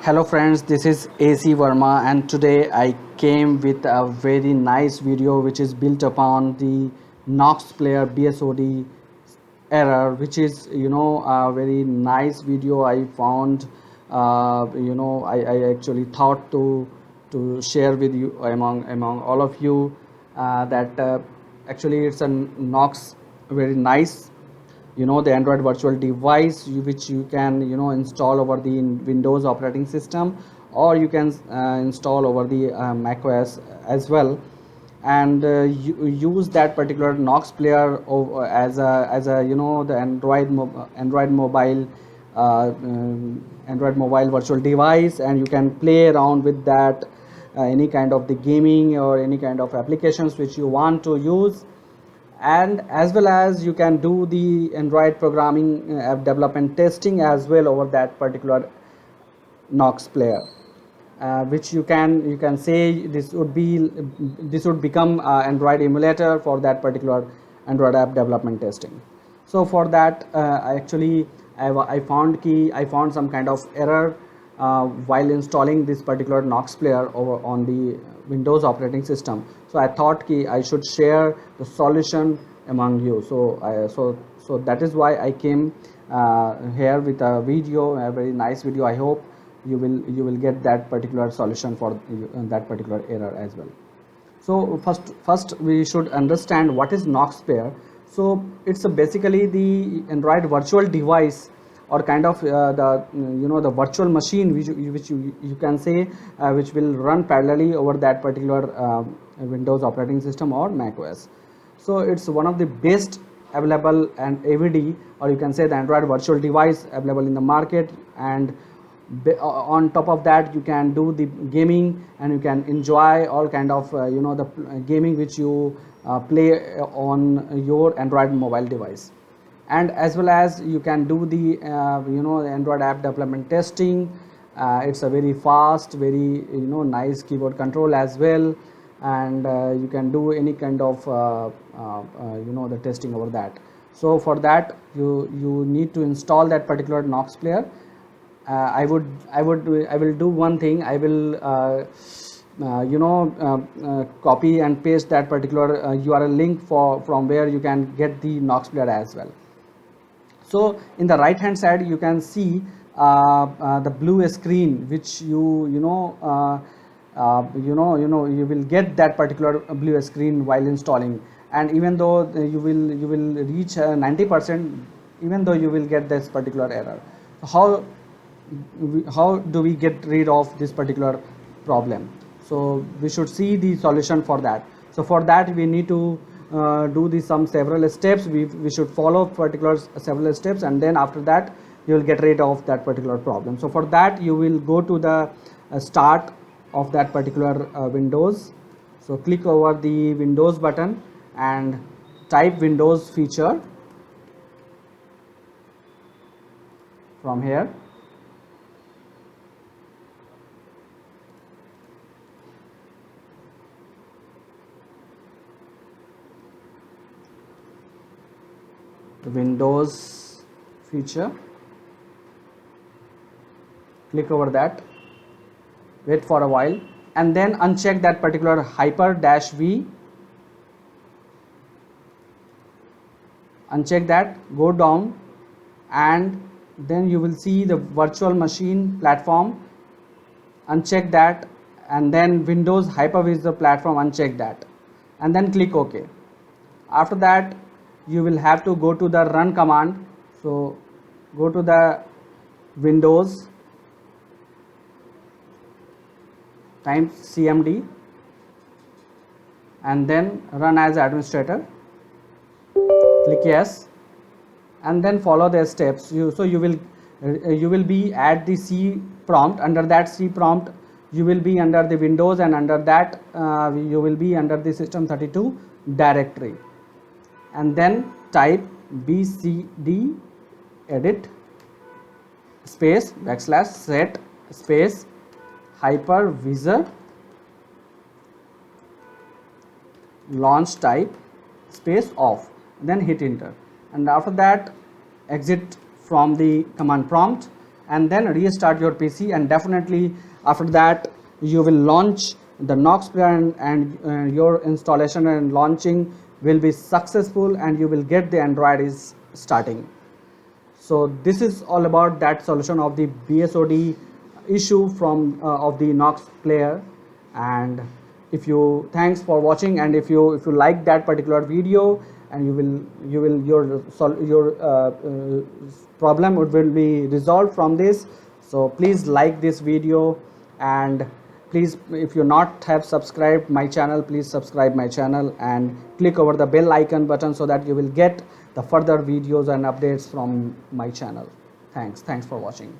Hello friends, this is AC Verma and today I came with a very nice video which is built upon the Nox player BSOD error, which is a very nice video I found. I actually thought to share with you among all of you that actually it's a Nox very nice, the Android virtual device which you can install over the Windows operating system, or you can install over the Mac OS as well, and use that particular Nox player as a the Android mobile Android mobile virtual device, and you can play around with that, any kind of the gaming or any kind of applications which you want to use, and as well as you can do the Android programming app development testing as well over that particular Nox player, which you can say this would become Android emulator for that particular Android app development testing. So for that, I found some kind of error while installing this particular Nox player over on the Windows operating system. So I thought I should share the solution among you. So that is why I came here with a video, a very nice video. I hope you will get that particular solution for that particular error as well. So first we should understand what is Nox player. So it's basically the Android virtual device, or kind of the virtual machine which you can say, which will run parallelly over that particular Windows operating system or Mac OS. So it's one of the best available and AVD, or you can say the Android virtual device available in the market. And on top of that, you can do the gaming and you can enjoy all kind of the gaming which you play on your Android mobile device. And as well as you can do the Android app development testing. It's a very fast, very nice keyboard control as well, and you can do any kind of the testing over that. So for that, you need to install that particular Nox player. I will do one thing. I will copy and paste that particular URL link from where you can get the Nox player as well. So in the right hand side, you can see the blue screen, which you will get that particular blue screen while installing. And even though you will reach 90%, even though you will get this particular error. How do we get rid of this particular problem? So we should see the solution for that. So for that, we need to do some several steps. We should follow particular several steps, and then after that you will get rid of that particular problem. So for that, you will go to the start of that particular Windows. So click over the Windows button and type Windows feature from here. The Windows feature, click over that, wait for a while, and then uncheck that particular hyper-v, uncheck that, go down, and then you will see the virtual machine platform, uncheck that, and then Windows Hyper-V is the platform, uncheck that, and then click OK. After that, you will have to go to the run command. So go to the Windows times cmd and then run as administrator, click yes, and then follow the steps. You will be at the C prompt. Under that C prompt, you will be under the Windows, and under that you will be under the system32 directory, and then type BSOD edit space /set space hypervisor launch type space off, then hit enter, and after that exit from the command prompt, and then restart your PC, and definitely after that you will launch the Knox player, and your installation and launching will be successful, and you will get the Android is starting. So this is all about that solution of the BSOD issue from of the Knox player. And if you, thanks for watching, and if you like that particular video, and your problem will be resolved from this. So please like this video, and please, if you not have subscribed my channel, please subscribe my channel and click over the bell icon button so that you will get the further videos and updates from my channel. Thanks for watching.